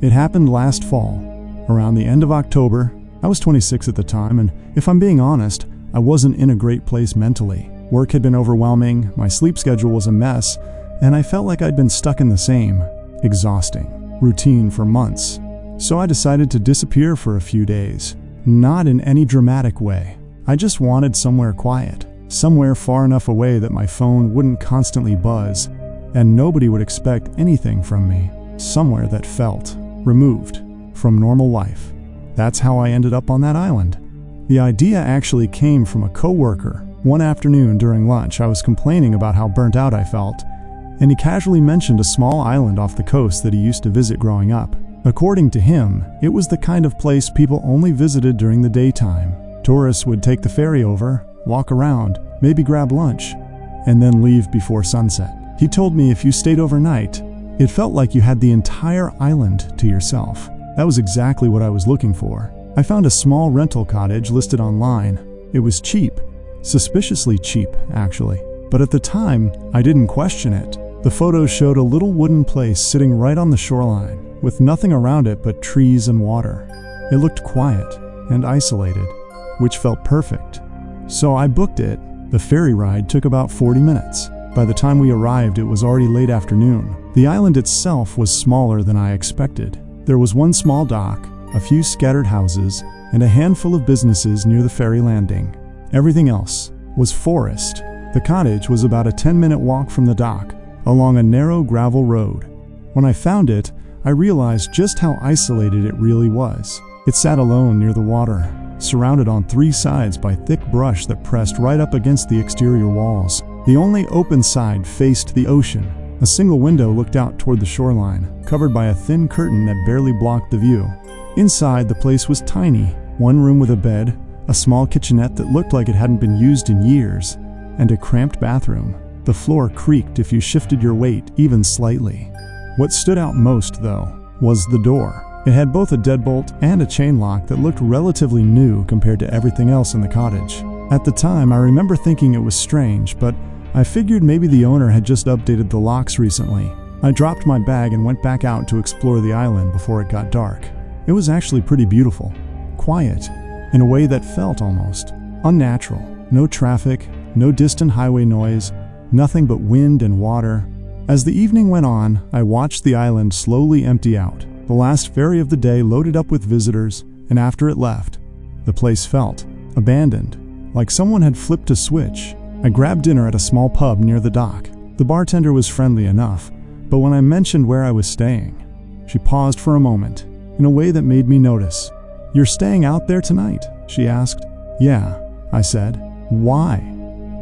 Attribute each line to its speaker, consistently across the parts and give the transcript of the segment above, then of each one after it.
Speaker 1: It happened last fall, around the end of October. I was 26 at the time, and if I'm being honest, I wasn't in a great place mentally. Work had been overwhelming, my sleep schedule was a mess, and I felt like I'd been stuck in the same, exhausting, routine for months. So I decided to disappear for a few days. Not in any dramatic way. I just wanted somewhere quiet, somewhere far enough away that my phone wouldn't constantly buzz, and nobody would expect anything from me. Somewhere that felt removed from normal life. That's how I ended up on that island. The idea actually came from a coworker. One afternoon during lunch, I was complaining about how burnt out I felt, and he casually mentioned a small island off the coast that he used to visit growing up. According to him, it was the kind of place people only visited during the daytime. Tourists would take the ferry over, walk around, maybe grab lunch, and then leave before sunset. He told me if you stayed overnight, it felt like you had the entire island to yourself. That was exactly what I was looking for. I found a small rental cottage listed online. It was cheap, suspiciously cheap, actually. But at the time, I didn't question it. The photos showed a little wooden place sitting right on the shoreline, with nothing around it but trees and water. It looked quiet and isolated, which felt perfect. So I booked it. The ferry ride took about 40 minutes. By the time we arrived, it was already late afternoon. The island itself was smaller than I expected. There was one small dock, a few scattered houses, and a handful of businesses near the ferry landing. Everything else was forest. The cottage was about a 10-minute walk from the dock, along a narrow gravel road. When I found it, I realized just how isolated it really was. It sat alone near the water, surrounded on 3 sides by thick brush that pressed right up against the exterior walls. The only open side faced the ocean. A single window looked out toward the shoreline, covered by a thin curtain that barely blocked the view. Inside, the place was tiny. One room with a bed, a small kitchenette that looked like it hadn't been used in years, and a cramped bathroom. The floor creaked if you shifted your weight even slightly. What stood out most, though, was the door. It had both a deadbolt and a chain lock that looked relatively new compared to everything else in the cottage. At the time, I remember thinking it was strange, but I figured maybe the owner had just updated the locks recently. I dropped my bag and went back out to explore the island before it got dark. It was actually pretty beautiful. Quiet, in a way that felt almost unnatural. No traffic, no distant highway noise, nothing but wind and water. As the evening went on, I watched the island slowly empty out. The last ferry of the day loaded up with visitors, and after it left, the place felt abandoned, like someone had flipped a switch. I grabbed dinner at a small pub near the dock. The bartender was friendly enough, but when I mentioned where I was staying, she paused for a moment, in a way that made me notice. "You're staying out there tonight?" she asked. "Yeah," I said. "Why?"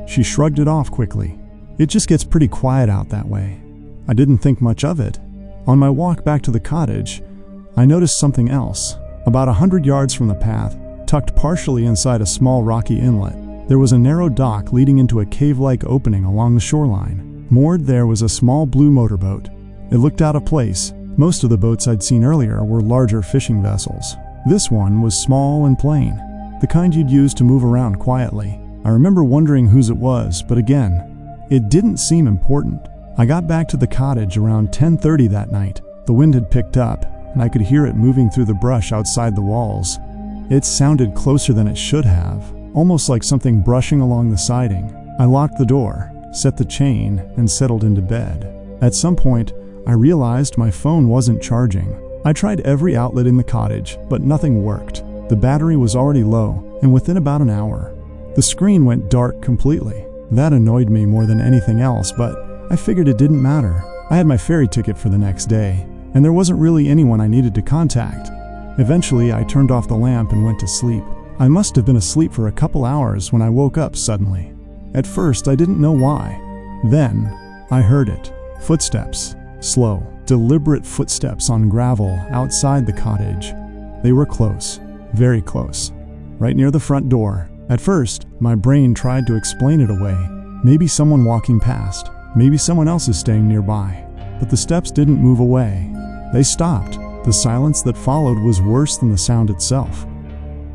Speaker 1: She shrugged it off quickly. "It just gets pretty quiet out that way." I didn't think much of it. On my walk back to the cottage, I noticed something else. About 100 yards from the path, tucked partially inside a small rocky inlet, there was a narrow dock leading into a cave-like opening along the shoreline. Moored there was a small blue motorboat. It looked out of place. Most of the boats I'd seen earlier were larger fishing vessels. This one was small and plain, the kind you'd use to move around quietly. I remember wondering whose it was, but again, it didn't seem important. I got back to the cottage around 10:30 that night. The wind had picked up, and I could hear it moving through the brush outside the walls. It sounded closer than it should have, almost like something brushing along the siding. I locked the door, set the chain, and settled into bed. At some point, I realized my phone wasn't charging. I tried every outlet in the cottage, but nothing worked. The battery was already low, and within about an hour, the screen went dark completely. That annoyed me more than anything else, but I figured it didn't matter. I had my ferry ticket for the next day, and there wasn't really anyone I needed to contact. Eventually, I turned off the lamp and went to sleep. I must have been asleep for a couple hours when I woke up suddenly. At first, I didn't know why. Then, I heard it. Footsteps. Slow, deliberate footsteps on gravel outside the cottage. They were close. Very close. Right near the front door. At first, my brain tried to explain it away. Maybe someone walking past. Maybe someone else is staying nearby. But the steps didn't move away. They stopped. The silence that followed was worse than the sound itself.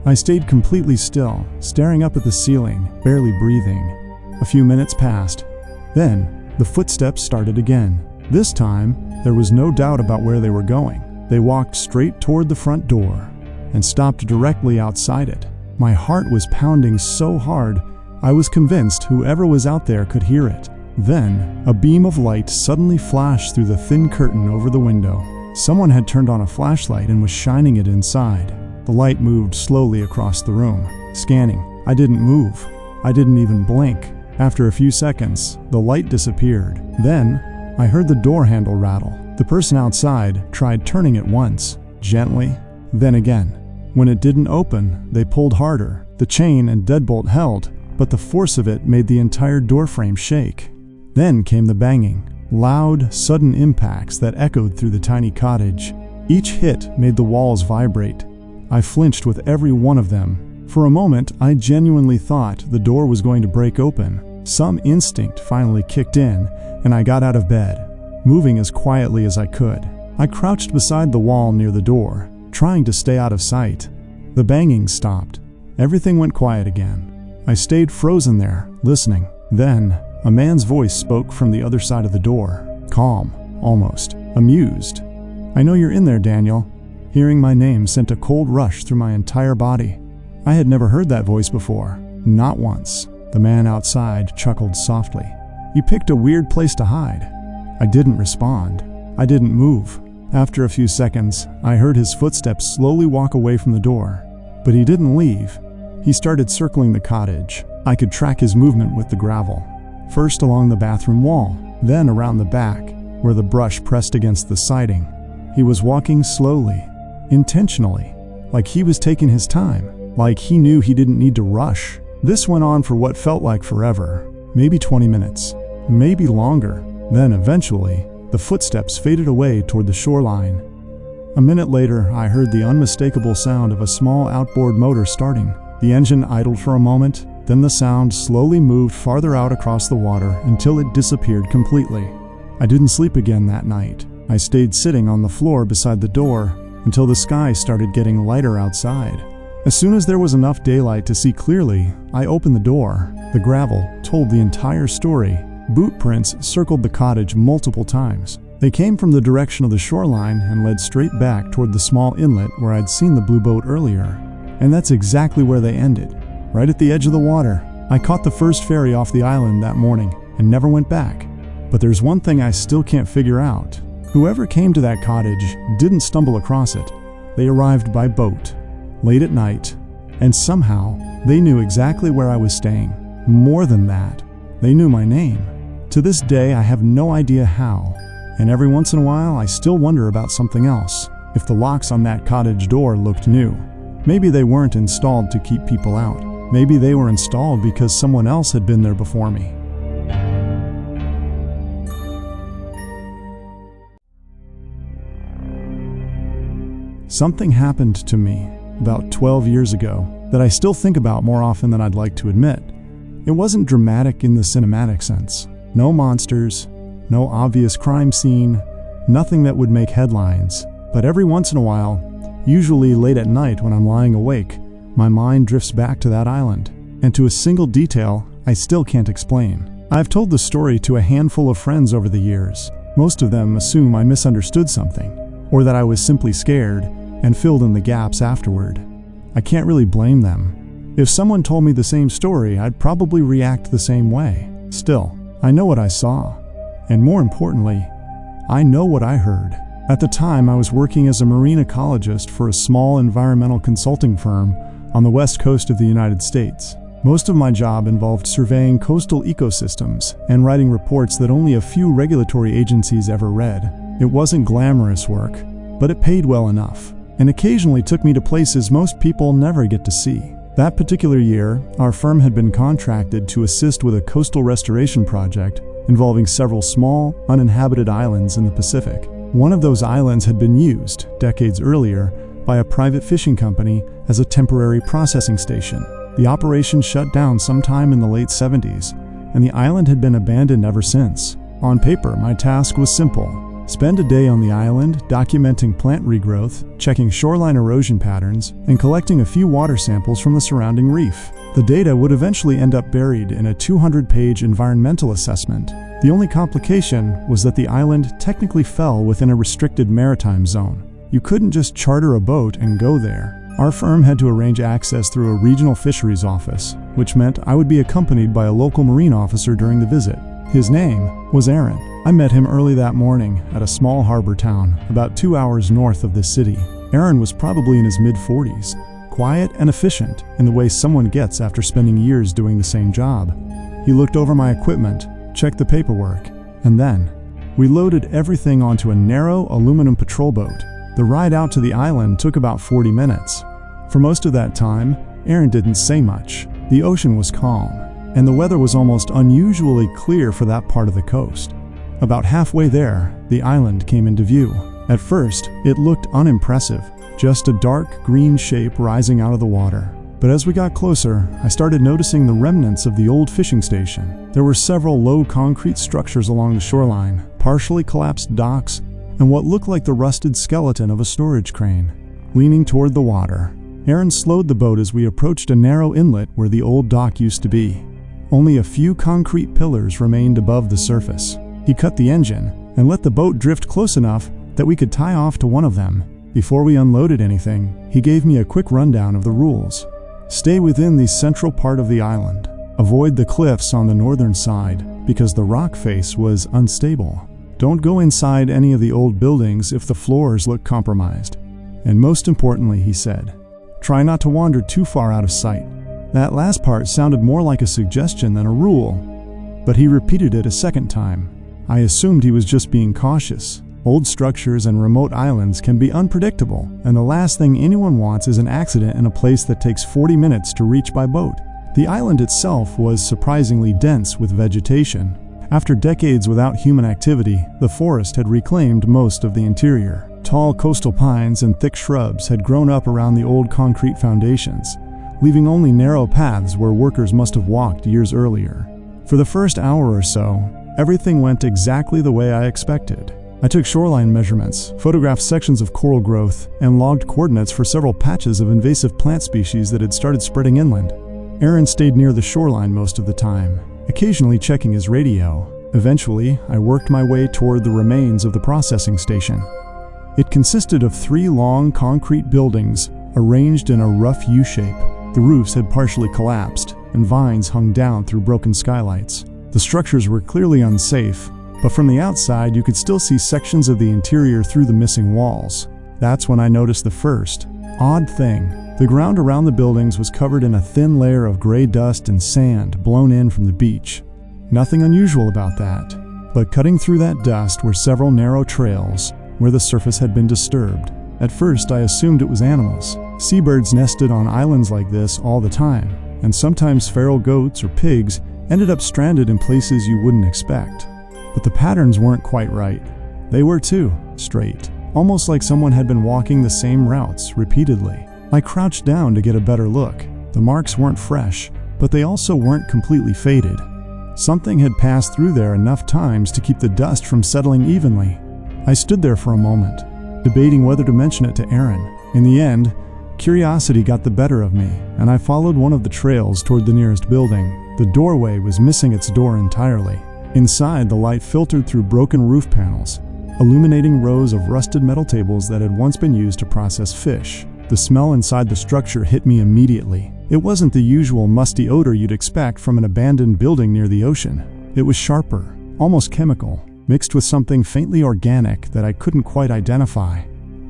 Speaker 1: I stayed completely still, staring up at the ceiling, barely breathing. A few minutes passed. Then, the footsteps started again. This time, there was no doubt about where they were going. They walked straight toward the front door and stopped directly outside it. My heart was pounding so hard, I was convinced whoever was out there could hear it. Then, a beam of light suddenly flashed through the thin curtain over the window. Someone had turned on a flashlight and was shining it inside. The light moved slowly across the room, scanning. I didn't move. I didn't even blink. After a few seconds, the light disappeared. Then, I heard the door handle rattle. The person outside tried turning it once, gently, then again. When it didn't open, they pulled harder. The chain and deadbolt held, but the force of it made the entire doorframe shake. Then came the banging, loud, sudden impacts that echoed through the tiny cottage. Each hit made the walls vibrate. I flinched with every one of them. For a moment, I genuinely thought the door was going to break open. Some instinct finally kicked in, and I got out of bed, moving as quietly as I could. I crouched beside the wall near the door, trying to stay out of sight. The banging stopped. Everything went quiet again. I stayed frozen there, listening. Then, a man's voice spoke from the other side of the door, calm, almost amused. "I know you're in there, Daniel." Hearing my name sent a cold rush through my entire body. I had never heard that voice before, not once. The man outside chuckled softly. "You picked a weird place to hide." I didn't respond. I didn't move. After a few seconds, I heard his footsteps slowly walk away from the door. But he didn't leave. He started circling the cottage. I could track his movement with the gravel. First along the bathroom wall, then around the back, where the brush pressed against the siding. He was walking slowly, intentionally, like he was taking his time, like he knew he didn't need to rush. This went on for what felt like forever, maybe 20 minutes, maybe longer. Then eventually, the footsteps faded away toward the shoreline. A minute later, I heard the unmistakable sound of a small outboard motor starting. The engine idled for a moment, then the sound slowly moved farther out across the water until it disappeared completely. I didn't sleep again that night. I stayed sitting on the floor beside the door until the sky started getting lighter outside. As soon as there was enough daylight to see clearly, I opened the door. The gravel told the entire story. Boot prints circled the cottage multiple times. They came from the direction of the shoreline and led straight back toward the small inlet where I'd seen the blue boat earlier. And that's exactly where they ended, right at the edge of the water. I caught the first ferry off the island that morning and never went back. But there's one thing I still can't figure out. Whoever came to that cottage didn't stumble across it. They arrived by boat, late at night, and somehow they knew exactly where I was staying. More than that, they knew my name. To this day, I have no idea how, and every once in a while I still wonder about something else. If the locks on that cottage door looked new, maybe they weren't installed to keep people out. Maybe they were installed because someone else had been there before me. Something happened to me about 12 years ago that I still think about more often than I'd like to admit. It wasn't dramatic in the cinematic sense. No monsters, no obvious crime scene, nothing that would make headlines. But every once in a while, usually late at night when I'm lying awake, my mind drifts back to that island, and to a single detail I still can't explain. I've told the story to a handful of friends over the years. Most of them assume I misunderstood something, or that I was simply scared and filled in the gaps afterward. I can't really blame them. If someone told me the same story, I'd probably react the same way. Still, I know what I saw, and more importantly, I know what I heard. At the time, I was working as a marine ecologist for a small environmental consulting firm on the west coast of the United States. Most of my job involved surveying coastal ecosystems and writing reports that only a few regulatory agencies ever read. It wasn't glamorous work, but it paid well enough, and occasionally took me to places most people never get to see. That particular year, our firm had been contracted to assist with a coastal restoration project involving several small, uninhabited islands in the Pacific. One of those islands had been used, decades earlier, by a private fishing company as a temporary processing station. The operation shut down sometime in the late 70s, and the island had been abandoned ever since. On paper, my task was simple. Spend a day on the island documenting plant regrowth, checking shoreline erosion patterns, and collecting a few water samples from the surrounding reef. The data would eventually end up buried in a 200-page environmental assessment. The only complication was that the island technically fell within a restricted maritime zone. You couldn't just charter a boat and go there. Our firm had to arrange access through a regional fisheries office, which meant I would be accompanied by a local marine officer during the visit. His name was Aaron. I met him early that morning at a small harbor town about 2 hours north of this city. Aaron was probably in his mid-40s, quiet and efficient in the way someone gets after spending years doing the same job. He looked over my equipment, checked the paperwork, and then we loaded everything onto a narrow aluminum patrol boat. The ride out to the island took about 40 minutes. For most of that time, Aaron didn't say much. The ocean was calm, and the weather was almost unusually clear for that part of the coast. About halfway there, the island came into view. At first, it looked unimpressive, just a dark green shape rising out of the water. But as we got closer, I started noticing the remnants of the old fishing station. There were several low concrete structures along the shoreline, partially collapsed docks, and what looked like the rusted skeleton of a storage crane. Leaning toward the water, Aaron slowed the boat as we approached a narrow inlet where the old dock used to be. Only a few concrete pillars remained above the surface. He cut the engine and let the boat drift close enough that we could tie off to one of them. Before we unloaded anything, he gave me a quick rundown of the rules. Stay within the central part of the island. Avoid the cliffs on the northern side because the rock face was unstable. Don't go inside any of the old buildings if the floors look compromised. And most importantly, he said, try not to wander too far out of sight. That last part sounded more like a suggestion than a rule, but he repeated it a second time. I assumed he was just being cautious. Old structures and remote islands can be unpredictable, and the last thing anyone wants is an accident in a place that takes 40 minutes to reach by boat. The island itself was surprisingly dense with vegetation. After decades without human activity, the forest had reclaimed most of the interior. Tall coastal pines and thick shrubs had grown up around the old concrete foundations, leaving only narrow paths where workers must have walked years earlier. For the first hour or so, everything went exactly the way I expected. I took shoreline measurements, photographed sections of coral growth, and logged coordinates for several patches of invasive plant species that had started spreading inland. Aaron stayed near the shoreline most of the time, occasionally checking his radio. Eventually, I worked my way toward the remains of the processing station. It consisted of 3 long concrete buildings arranged in a rough U-shape. The roofs had partially collapsed, and vines hung down through broken skylights. The structures were clearly unsafe, but from the outside you could still see sections of the interior through the missing walls. That's when I noticed the first odd thing. The ground around the buildings was covered in a thin layer of gray dust and sand blown in from the beach. Nothing unusual about that, but cutting through that dust were several narrow trails where the surface had been disturbed. At first I assumed it was animals. Seabirds nested on islands like this all the time, and sometimes feral goats or pigs ended up stranded in places you wouldn't expect. But the patterns weren't quite right. They were too straight, almost like someone had been walking the same routes repeatedly. I crouched down to get a better look. The marks weren't fresh, but they also weren't completely faded. Something had passed through there enough times to keep the dust from settling evenly. I stood there for a moment, debating whether to mention it to Aaron. In the end, curiosity got the better of me, and I followed one of the trails toward the nearest building. The doorway was missing its door entirely. Inside, the light filtered through broken roof panels, illuminating rows of rusted metal tables that had once been used to process fish. The smell inside the structure hit me immediately. It wasn't the usual musty odor you'd expect from an abandoned building near the ocean. It was sharper, almost chemical, mixed with something faintly organic that I couldn't quite identify.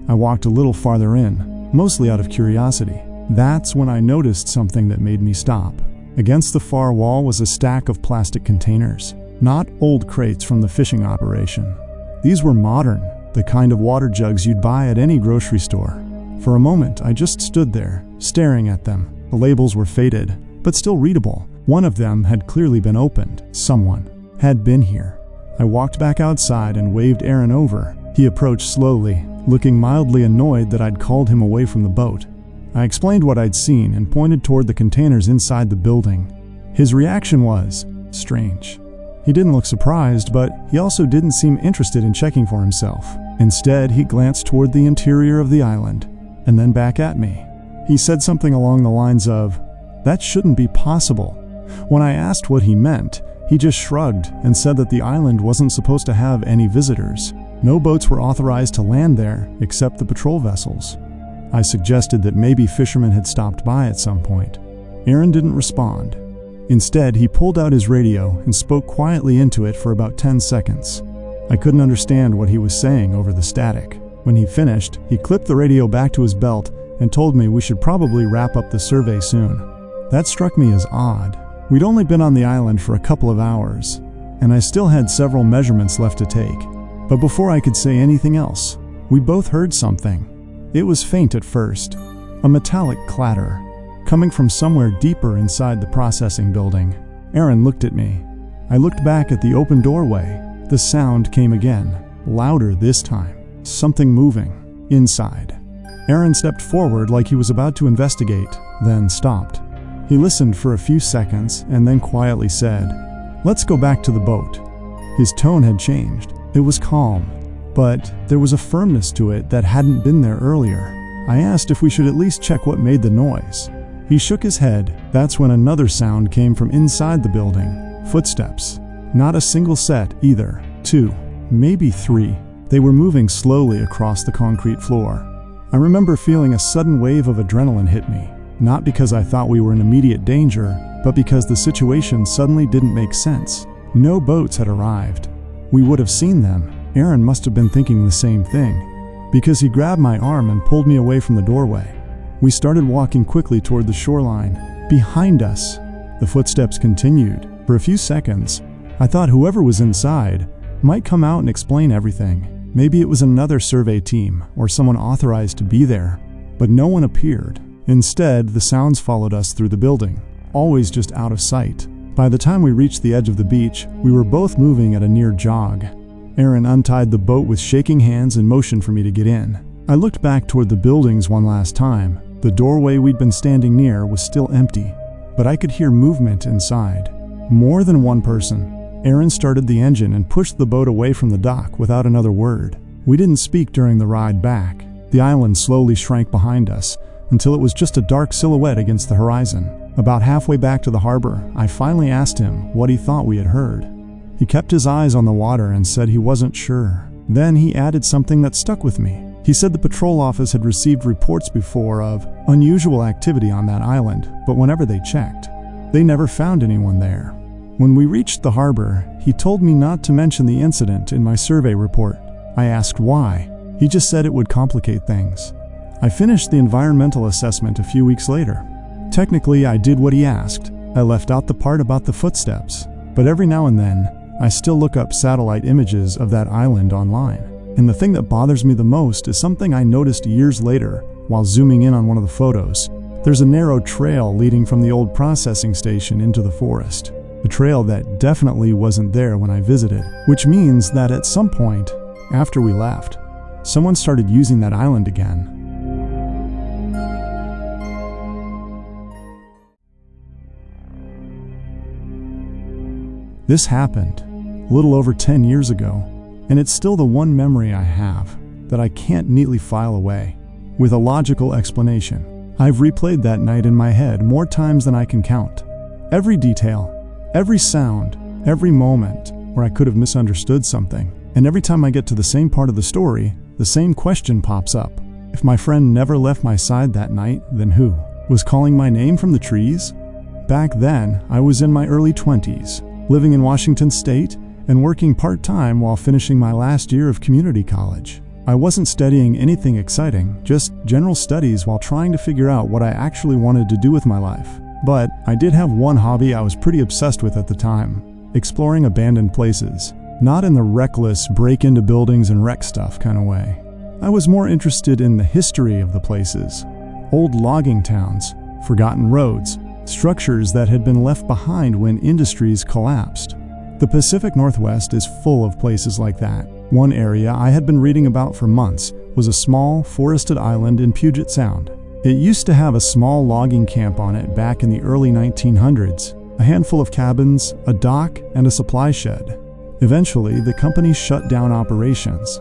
Speaker 1: I walked a little farther in, mostly out of curiosity. That's when I noticed something that made me stop. Against the far wall was a stack of plastic containers, not old crates from the fishing operation. These were modern, the kind of water jugs you'd buy at any grocery store. For a moment, I just stood there, staring at them. The labels were faded, but still readable. One of them had clearly been opened. Someone had been here. I walked back outside and waved Aaron over. He approached slowly, looking mildly annoyed that I'd called him away from the boat. I explained what I'd seen and pointed toward the containers inside the building. His reaction was strange. He didn't look surprised, but he also didn't seem interested in checking for himself. Instead, he glanced toward the interior of the island, and then back at me. He said something along the lines of, "That shouldn't be possible." When I asked what he meant, He just shrugged and said that the island wasn't supposed to have any visitors. No boats were authorized to land there except the patrol vessels. I suggested that maybe fishermen had stopped by at some point. Aaron didn't respond. Instead, he pulled out his radio and spoke quietly into it for about 10 seconds. I couldn't understand what he was saying over the static. When he finished, he clipped the radio back to his belt and told me we should probably wrap up the survey soon. That struck me as odd. We'd only been on the island for a couple of hours, and I still had several measurements left to take. But before I could say anything else, we both heard something. It was faint at first, a metallic clatter, coming from somewhere deeper inside the processing building. Aaron looked at me. I looked back at the open doorway. The sound came again, louder this time. Something moving inside. Aaron stepped forward like he was about to investigate, then stopped. He listened for a few seconds and then quietly said, "Let's go back to the boat." His tone had changed. It was calm, but there was a firmness to it that hadn't been there earlier. I asked if we should at least check what made the noise. He shook his head. That's when another sound came from inside the building. Footsteps. Not a single set either. 2, maybe 3. They were moving slowly across the concrete floor. I remember feeling a sudden wave of adrenaline hit me, not because I thought we were in immediate danger, but because the situation suddenly didn't make sense. No boats had arrived. We would have seen them. Aaron must have been thinking the same thing, because he grabbed my arm and pulled me away from the doorway. We started walking quickly toward the shoreline. Behind us, the footsteps continued. For a few seconds, I thought whoever was inside might come out and explain everything. Maybe it was another survey team or someone authorized to be there, but no one appeared. Instead, the sounds followed us through the building, always just out of sight. By the time we reached the edge of the beach, we were both moving at a near jog. Aaron untied the boat with shaking hands and motioned for me to get in. I looked back toward the buildings one last time. The doorway we'd been standing near was still empty, but I could hear movement inside. More than one person. Aaron started the engine and pushed the boat away from the dock without another word. We didn't speak during the ride back. The island slowly shrank behind us until it was just a dark silhouette against the horizon. About halfway back to the harbor, I finally asked him what he thought we had heard. He kept his eyes on the water and said he wasn't sure. Then he added something that stuck with me. He said the patrol office had received reports before of unusual activity on that island, but whenever they checked, they never found anyone there. When we reached the harbor, he told me not to mention the incident in my survey report. I asked why. He just said it would complicate things. I finished the environmental assessment a few weeks later. Technically, I did what he asked. I left out the part about the footsteps, but every now and then, I still look up satellite images of that island online. And the thing that bothers me the most is something I noticed years later while zooming in on one of the photos. There's a narrow trail leading from the old processing station into the forest. A trail that definitely wasn't there when I visited, which means that at some point, after we left, someone started using that island again. This happened a little over 10 years ago, and it's still the one memory I have that I can't neatly file away with a logical explanation. I've replayed that night in my head more times than I can count. Every detail, every sound, every moment where I could have misunderstood something. And every time I get to the same part of the story, the same question pops up. If my friend never left my side that night, then who? Was calling my name from the trees? Back then, I was in my early 20s, living in Washington State and working part-time while finishing my last year of community college. I wasn't studying anything exciting, just general studies while trying to figure out what I actually wanted to do with my life. But I did have one hobby I was pretty obsessed with at the time: exploring abandoned places. Not in the reckless, break into buildings and wreck stuff kind of way. I was more interested in the history of the places. Old logging towns, forgotten roads, structures that had been left behind when industries collapsed. The Pacific Northwest is full of places like that. One area I had been reading about for months was a small, forested island in Puget Sound. It used to have a small logging camp on it back in the early 1900s, a handful of cabins, a dock, and a supply shed. Eventually, the company shut down operations,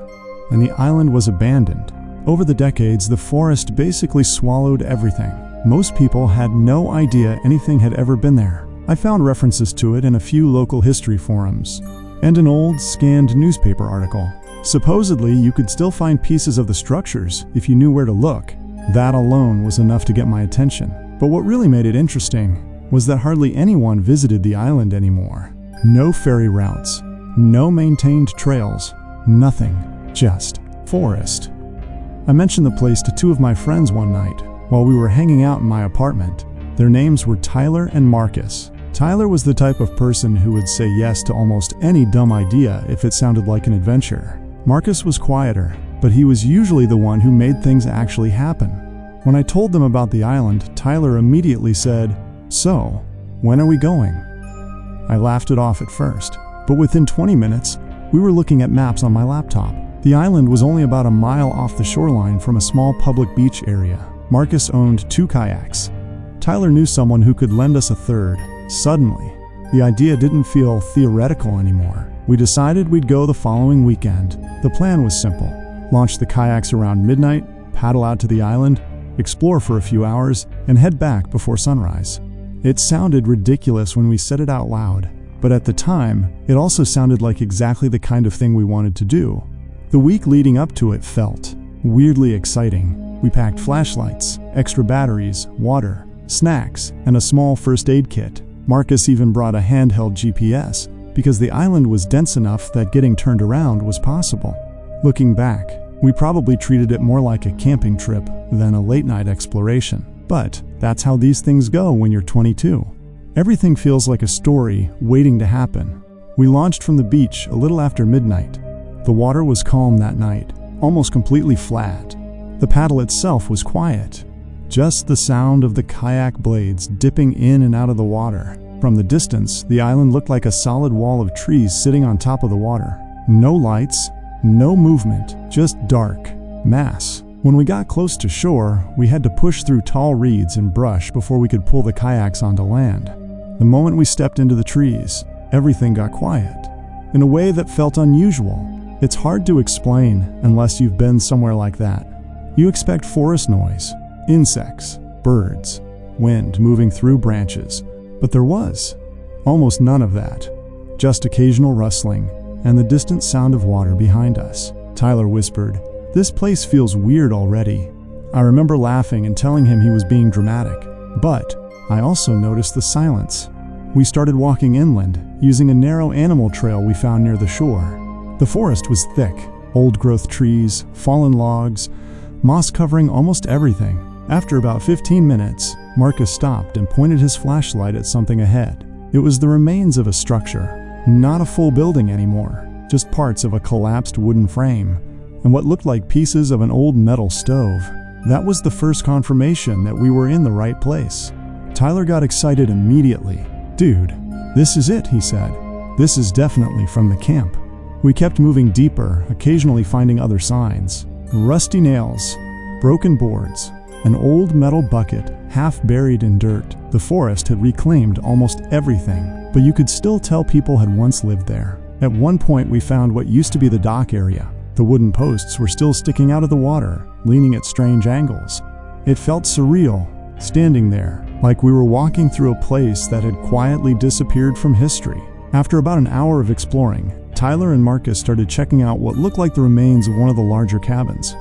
Speaker 1: and the island was abandoned. Over the decades, the forest basically swallowed everything. Most people had no idea anything had ever been there. I found references to it in a few local history forums and an old, scanned newspaper article. Supposedly, you could still find pieces of the structures if you knew where to look. That alone was enough to get my attention. But what really made it interesting was that hardly anyone visited the island anymore. No ferry routes, no maintained trails, nothing, just forest. I mentioned the place to two of my friends one night while we were hanging out in my apartment. Their names were Tyler and Marcus. Tyler was the type of person who would say yes to almost any dumb idea if it sounded like an adventure. Marcus was quieter, but he was usually the one who made things actually happen. When I told them about the island, Tyler immediately said, "So, when are we going?" I laughed it off at first, but within 20 minutes, we were looking at maps on my laptop. The island was only about a mile off the shoreline from a small public beach area. Marcus owned 2 kayaks. Tyler knew someone who could lend us a third. Suddenly, the idea didn't feel theoretical anymore. We decided we'd go the following weekend. The plan was simple. Launch the kayaks around midnight, paddle out to the island, explore for a few hours, and head back before sunrise. It sounded ridiculous when we said it out loud, but at the time, it also sounded like exactly the kind of thing we wanted to do. The week leading up to it felt weirdly exciting. We packed flashlights, extra batteries, water, snacks, and a small first aid kit. Marcus even brought a handheld GPS because the island was dense enough that getting turned around was possible. Looking back, we probably treated it more like a camping trip than a late-night exploration. But that's how these things go when you're 22. Everything feels like a story waiting to happen. We launched from the beach a little after midnight. The water was calm that night, almost completely flat. The paddle itself was quiet. Just the sound of the kayak blades dipping in and out of the water. From the distance, the island looked like a solid wall of trees sitting on top of the water. No lights, no movement, just dark mass. When we got close to shore, we had to push through tall reeds and brush before we could pull the kayaks onto land. The moment we stepped into the trees, everything got quiet, in a way that felt unusual. It's hard to explain unless you've been somewhere like that. You expect forest noise, insects, birds, wind moving through branches, but there was almost none of that. Just occasional rustling and the distant sound of water behind us. Tyler whispered, "This place feels weird already." I remember laughing and telling him he was being dramatic, but I also noticed the silence. We started walking inland, using a narrow animal trail we found near the shore. The forest was thick, old-growth trees, fallen logs, moss covering almost everything. After about 15 minutes, Marcus stopped and pointed his flashlight at something ahead. It was the remains of a structure, not a full building anymore, just parts of a collapsed wooden frame, and what looked like pieces of an old metal stove. That was the first confirmation that we were in the right place. Tyler got excited immediately. "Dude, this is it," he said. "This is definitely from the camp." We kept moving deeper, occasionally finding other signs. Rusty nails, broken boards, an old metal bucket half buried in dirt. The forest had reclaimed almost everything, but you could still tell people had once lived there. At one point we found what used to be the dock area. The wooden posts were still sticking out of the water, leaning at strange angles. It felt surreal, standing there, like we were walking through a place that had quietly disappeared from history. After about an hour of exploring, Tyler and Marcus started checking out what looked like the remains of one of the larger cabins.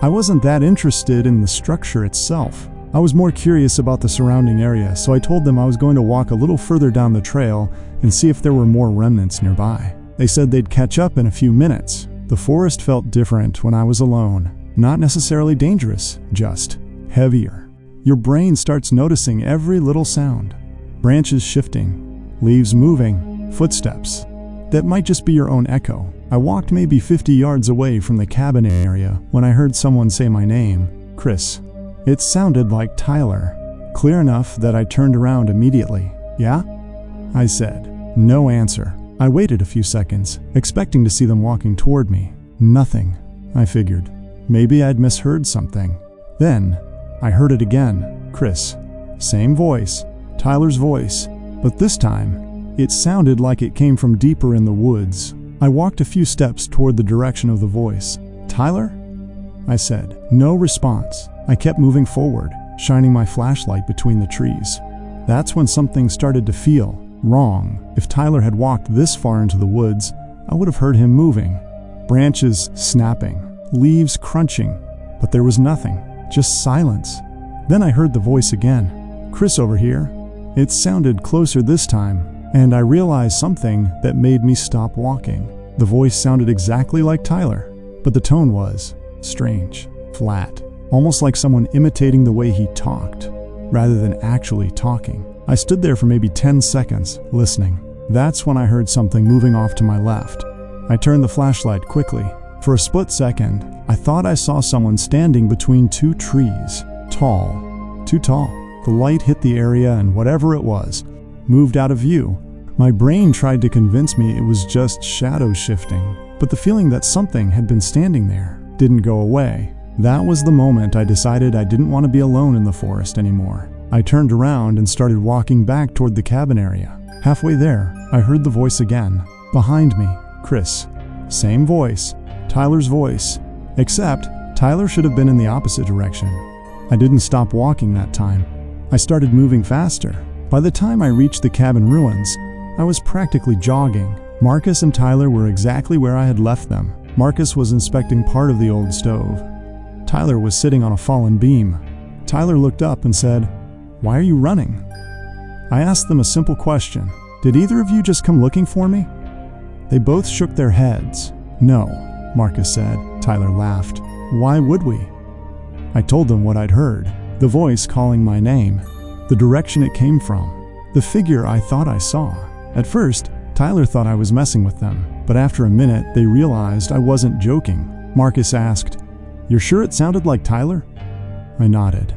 Speaker 1: I wasn't that interested in the structure itself. I was more curious about the surrounding area, so I told them I was going to walk a little further down the trail and see if there were more remnants nearby. They said they'd catch up in a few minutes. The forest felt different when I was alone. Not necessarily dangerous, just heavier. Your brain starts noticing every little sound. Branches shifting, leaves moving, footsteps. That might just be your own echo. I walked maybe 50 yards away from the cabin area when I heard someone say my name, Chris. It sounded like Tyler, clear enough that I turned around immediately. "Yeah?" I said. No answer. I waited a few seconds, expecting to see them walking toward me. Nothing, I figured. Maybe I'd misheard something. Then, I heard it again. Chris. Same voice, Tyler's voice, but this time, it sounded like it came from deeper in the woods. I walked a few steps toward the direction of the voice. "Tyler?" I said. No response. I kept moving forward, shining my flashlight between the trees. That's when something started to feel wrong. If Tyler had walked this far into the woods, I would have heard him moving. Branches snapping, leaves crunching, but there was nothing, just silence. Then I heard the voice again. "Chris over here." It sounded closer this time, and I realized something that made me stop walking. The voice sounded exactly like Tyler, but the tone was strange, flat, almost like someone imitating the way he talked, rather than actually talking. I stood there for maybe 10 seconds, listening. That's when I heard something moving off to my left. I turned the flashlight quickly. For a split second, I thought I saw someone standing between two trees. Tall, too tall. The light hit the area and whatever it was moved out of view. My brain tried to convince me it was just shadow shifting, but the feeling that something had been standing there didn't go away. That was the moment I decided I didn't want to be alone in the forest anymore. I turned around and started walking back toward the cabin area. Halfway there, I heard the voice again. Behind me, Chris. Same voice, Tyler's voice, except Tyler should have been in the opposite direction. I didn't stop walking that time. I started moving faster. By the time I reached the cabin ruins, I was practically jogging. Marcus and Tyler were exactly where I had left them. Marcus was inspecting part of the old stove. Tyler was sitting on a fallen beam. Tyler looked up and said, "Why are you running?" I asked them a simple question. "Did either of you just come looking for me?" They both shook their heads. "No," Marcus said. Tyler laughed. "Why would we?" I told them what I'd heard. The voice calling my name. The direction it came from. The figure I thought I saw. At first, Tyler thought I was messing with them, but after a minute, they realized I wasn't joking. Marcus asked, "You're sure it sounded like Tyler?" I nodded.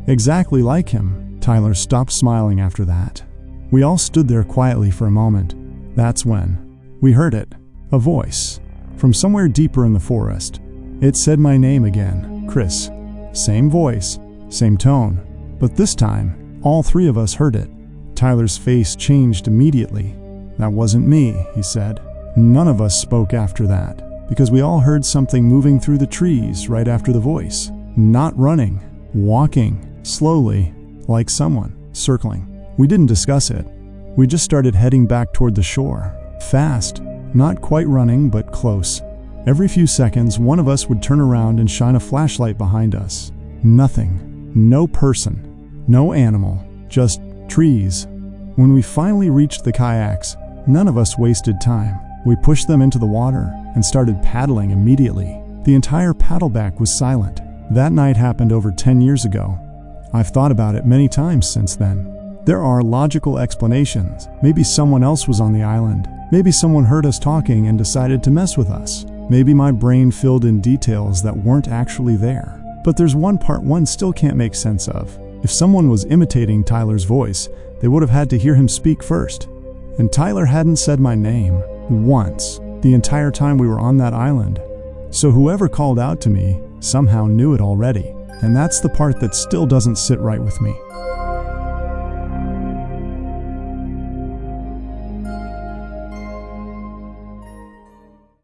Speaker 1: "Exactly like him." Tyler stopped smiling after that. We all stood there quietly for a moment. That's when we heard it. A voice. From somewhere deeper in the forest. It said my name again, Chris. Same voice, same tone. But this time, all three of us heard it. Tyler's face changed immediately. "That wasn't me," he said. None of us spoke after that, because we all heard something moving through the trees right after the voice. Not running, walking, slowly, like someone, circling. We didn't discuss it. We just started heading back toward the shore. Fast, not quite running, but close. Every few seconds, one of us would turn around and shine a flashlight behind us. Nothing. No person. No animal. Just trees. When we finally reached the kayaks, none of us wasted time. We pushed them into the water and started paddling immediately. The entire paddleback was silent. That night happened over 10 years ago. I've thought about it many times since then. There are logical explanations. Maybe someone else was on the island. Maybe someone heard us talking and decided to mess with us. Maybe my brain filled in details that weren't actually there. But there's one part one still can't make sense of. If someone was imitating Tyler's voice, they would have had to hear him speak first. And Tyler hadn't said my name once the entire time we were on that island. So whoever called out to me somehow knew it already. And that's the part that still doesn't sit right with me.